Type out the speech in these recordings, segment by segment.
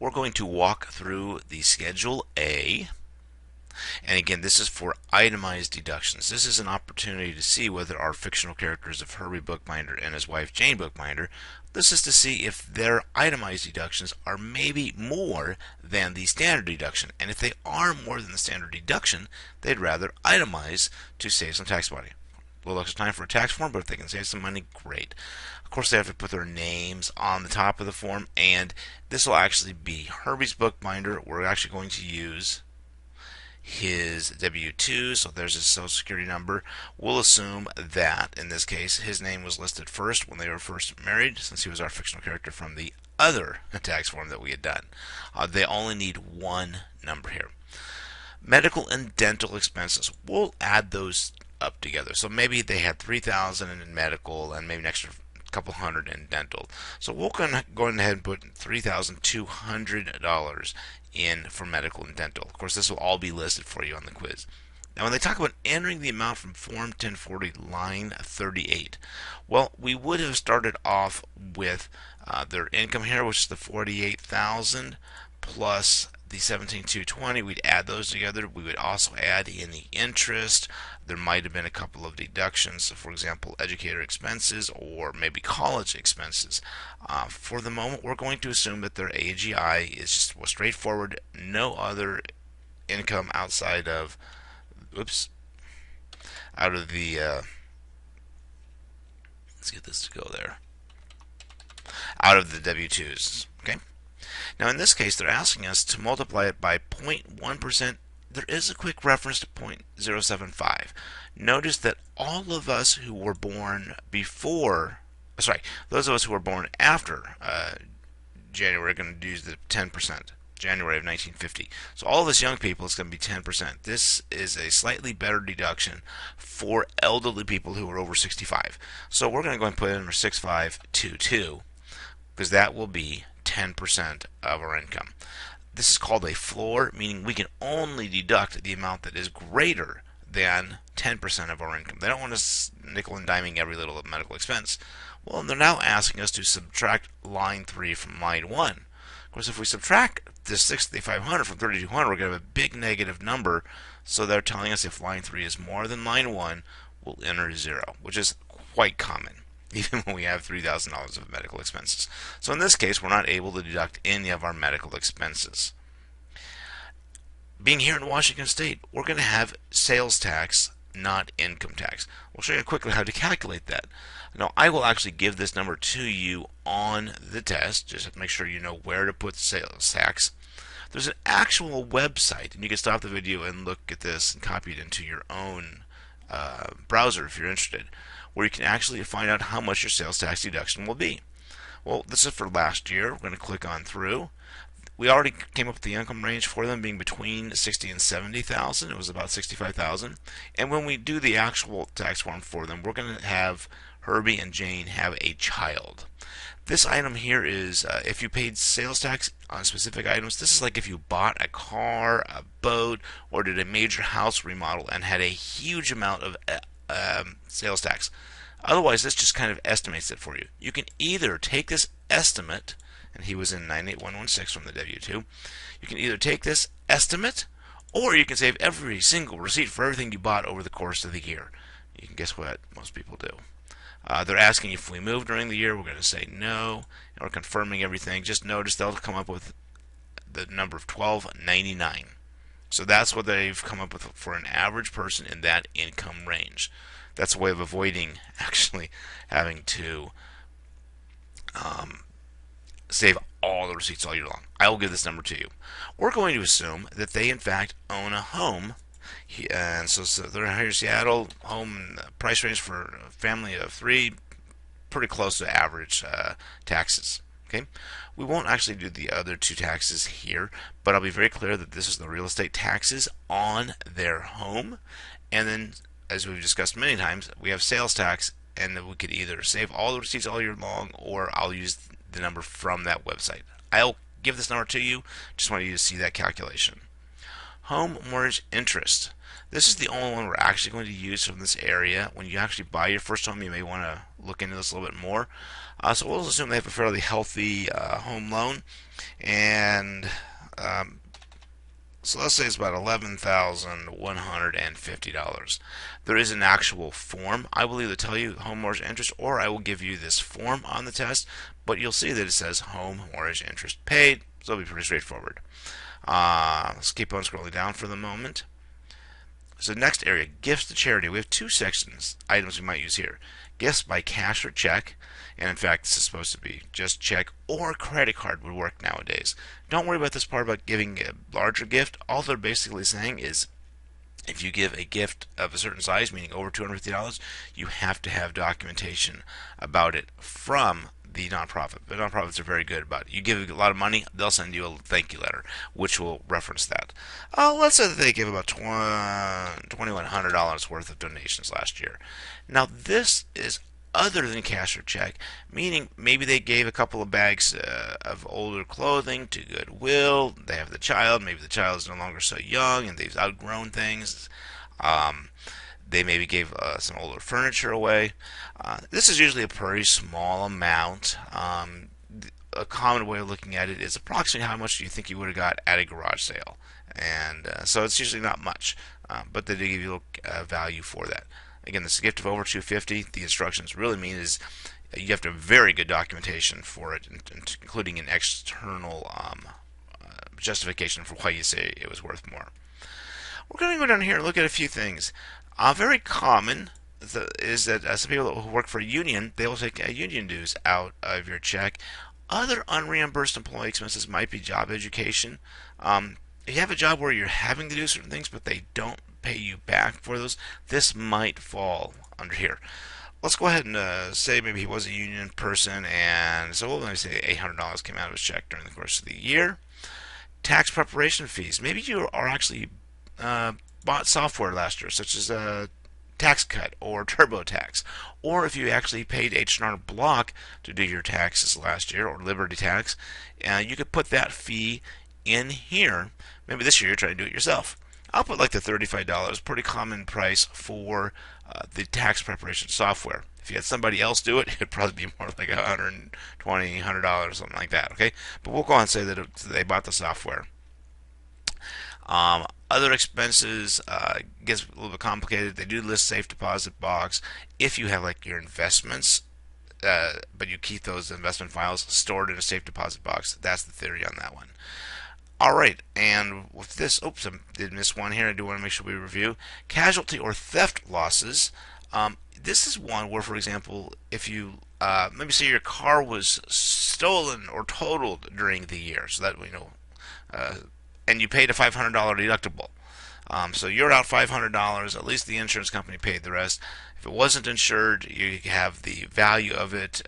We're going to walk through the Schedule A. And again, this is for itemized deductions. This is an opportunity to see whether our fictional characters of Herbie Bookbinder and his wife Jane Bookbinder, this is to see if their itemized deductions are maybe more than the standard deduction. And if they are more than the standard deduction, they'd rather itemize to save some tax money. A little extra time for a tax form, but if they can save some money, great. Of course, they have to put their names on the top of the form, and this will actually be Herbie's Bookbinder. We're actually going to use his W-2, so there's his social security number. We'll assume that, in this case, his name was listed first when they were first married, since he was our fictional character from the other tax form that we had done. They only need one number here. Medical and dental expenses, we'll add those up together. So maybe they had $3,000 in medical and maybe an extra couple hundred in dental. So we'll go ahead and put $3,200 in for medical and dental. Of course, this will all be listed for you on the quiz. Now, when they talk about entering the amount from Form 1040, line 38, well, we would have started off with their income here, which is the $48,000 plus the $17,220. We'd add those together. We would also add in the interest. There might have been a couple of deductions, so for example, educator expenses or maybe college expenses. For the moment, we're going to assume that their AGI is just straightforward, no other income outside of, let's get this to go there, out of the W-2s. Okay. Now, in this case, they're asking us to multiply it by 0.1%. There is a quick reference to 0.075. Notice that all of us who were born before, those of us who were born after January are going to use the 10%, January of 1950. So all of us young people, it's going to be 10%. This is a slightly better deduction for elderly people who are over 65. So we're going to go and put in our 6522 because that will be 10% of our income. This is called a floor, meaning we can only deduct the amount that is greater than 10% of our income. They don't want us nickel and diming every little medical expense. Well, they're now asking us to subtract line 3 from line 1. Of course, if we subtract this 6,500 from 3,200, we're going to have a big negative number. So they're telling us if line 3 is more than line 1, we'll enter 0, which is quite common, even when we have $3,000 of medical expenses. So in this case, we're not able to deduct any of our medical expenses. Being here in Washington State, we're going to have sales tax, not income tax. We'll show you quickly how to calculate that. Now, I will actually give this number to you on the test. Just to make sure you know where to put sales tax. There's an actual website, and you can stop the video and look at this and copy it into your own browser if you're interested, where you can actually find out how much your sales tax deduction will be. Well, this is for last year. We're going to click on through. We already came up with the income range for them being between 60 and 70,000. It was about 65,000. And when we do the actual tax form for them, we're going to have Herbie and Jane have a child. This item here is if you paid sales tax on specific items. This is like if you bought a car, a boat, or did a major house remodel and had a huge amount of sales tax. Otherwise, this just kind of estimates it for you. You can either take this estimate, and he was in 98116 from the W-2. You can either take this estimate, or you can save every single receipt for everything you bought over the course of the year. You can guess what most people do. They're asking if we move during the year. We're going to say no. And we're confirming everything. Just notice they'll come up with the number of $1,299. So that's what they've come up with for an average person in that income range. That's a way of avoiding actually having to save all the receipts all year long. I will give this number to you. We're going to assume that they in fact own a home. And so they're here in Seattle, home price range for a family of 3, pretty close to average taxes. Okay, we won't actually do the other 2 taxes here, but I'll be very clear that this is the real estate taxes on their home. And then, as we've discussed many times, we have sales tax, and we could either save all the receipts all year long, or I'll use the number from that website. I'll give this number to you. Just want you to see that calculation. Home mortgage interest. This is the only one we're actually going to use from this area. When you actually buy your first home, you may want to look into this a little bit more. So we'll assume they have a fairly healthy home loan, and so let's say it's about $11,150. There is an actual form. I will either tell you home mortgage interest, or I will give you this form on the test, but you'll see that it says home mortgage interest paid, so it'll be pretty straightforward. Let's keep on scrolling down for the moment. So next area, gifts to charity. We have two sections, items we might use here. Gifts by cash or check. And in fact, this is supposed to be just check or credit card would work nowadays. Don't worry about this part about giving a larger gift. All they're basically saying is if you give a gift of a certain size, meaning over $250, you have to have documentation about it from the nonprofit. The nonprofits are very good about it. You give a lot of money, they'll send you a thank you letter, which will reference that. Let's say that they gave about $2,100 worth of donations last year. Now, this is other than cash or check, meaning maybe they gave a couple of bags of older clothing to Goodwill. They have the child. Maybe the child is no longer so young and they've outgrown things. They maybe gave some older furniture away. This is usually a pretty small amount. A common way of looking at it is approximately how much do you think you would have got at a garage sale. And so it's usually not much, but they do give you value for that. Again, this is a gift of over $250. The instructions really mean is you have to have very good documentation for it, including an external justification for why you say it was worth more. We're going to go down here and look at a few things. Very common is that some people who work for a union, they will take union dues out of your check. Other unreimbursed employee expenses might be job education. If you have a job where you're having to do certain things, but they don't pay you back for those, this might fall under here. Let's go ahead and say maybe he was a union person, and so let me say $800 came out of his check during the course of the year. Tax preparation fees. Maybe you are actually bought software last year, such as Tax Cut or TurboTax, or if you actually paid H&R Block to do your taxes last year, or Liberty Tax, you could put that fee in here. Maybe this year you're trying to do it yourself. I'll put like the $35, pretty common price for the tax preparation software. If you had somebody else do it, it'd probably be more like $120, $100, something like that. Okay, but we'll go on and say that they bought the software. Other expenses gets a little bit complicated. They do list safe deposit box. If you have like your investments, but you keep those investment files stored in a safe deposit box, that's the theory on that one. Alright, and with this, oops, I did miss one here. I do want to make sure we review. Casualty or theft losses. This is one where, for example, if you, maybe say your car was stolen or totaled during the year, so that, and you paid a $500 deductible. So you're out $500, at least the insurance company paid the rest. If it wasn't insured, you have the value of it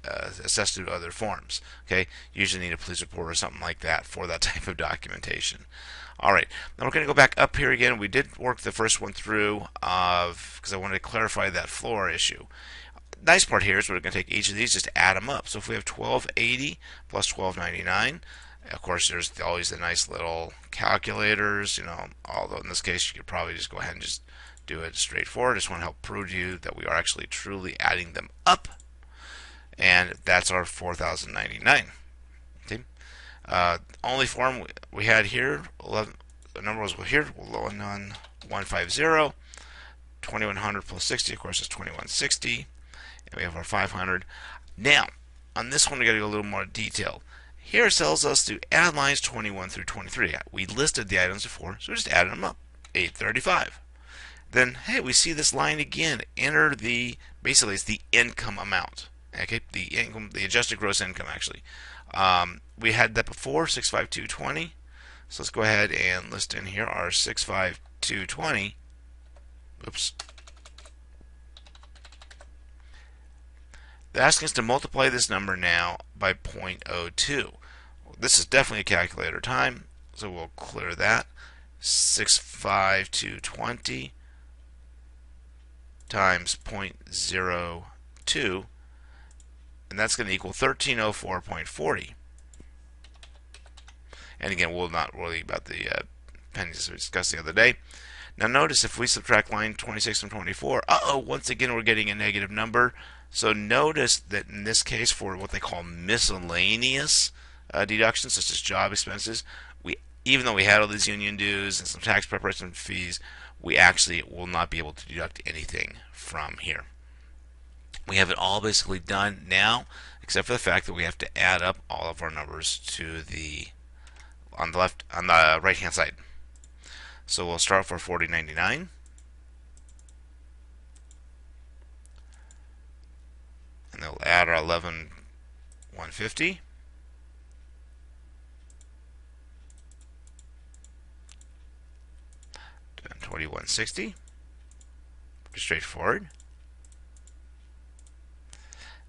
assessed to other forms. Okay, you usually need a police report or something like that for that type of documentation. All right, now we're going to go back up here again. We did work the first one through because I wanted to clarify that floor issue. Nice part here is we're going to take each of these, just add them up. So if we have 1280 plus 1299, of course, there's always the nice little calculators, although in this case you could probably just go ahead and just do it straightforward. Just want to help prove to you that we are actually truly adding them up, and that's our 4,099. Okay. Only form we had here, 11, the number was here, 150, 2100 plus 60, of course, is 2160, and we have our 500. Now, on this one, we got to go a little more detailed. Here it tells us to add lines 21 through 23. We listed the items before, so we just added them up. 835. Then, hey, we see this line again. Enter basically it's the income amount. Okay, the income, the adjusted gross income actually. We had that before, 65220. So let's go ahead and list in here our 65220. Oops. They're asking us to multiply this number now by 0.02. This is definitely a calculator time, so we'll clear that. 65220 times 0.02, and that's going to equal 1304.40. And again, we'll not worry about the pennies as we discussed the other day. Now notice if we subtract line 26 from 24, once again we're getting a negative number. So notice that in this case, for what they call miscellaneous deductions, such as job expenses, even though we had all these union dues and some tax preparation fees, we actually will not be able to deduct anything from here. We have it all basically done now, except for the fact that we have to add up all of our numbers to the on the right hand side. So we'll start for 40.99, and then we'll add our 11.150. And 21.60. Pretty straightforward.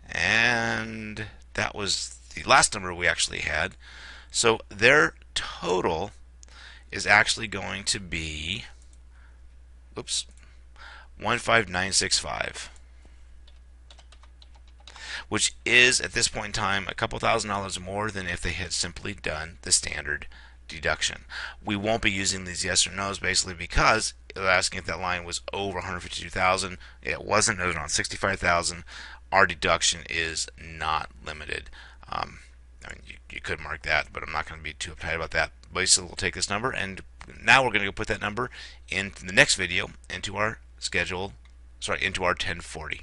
And that was the last number we actually had. So their total is actually going to be 15965, which is at this point in time a couple $1,000s more than if they had simply done the standard deduction. We won't be using these yes or no's basically because it was asking if that line was over 152,000. It wasn't. It was around 65,000. Our deduction is not limited. I mean, you could mark that, but I'm not going to be too uptight about that. Basically, we'll take this number, and now we're going to go put that number in the next video into our schedule, into our 1040.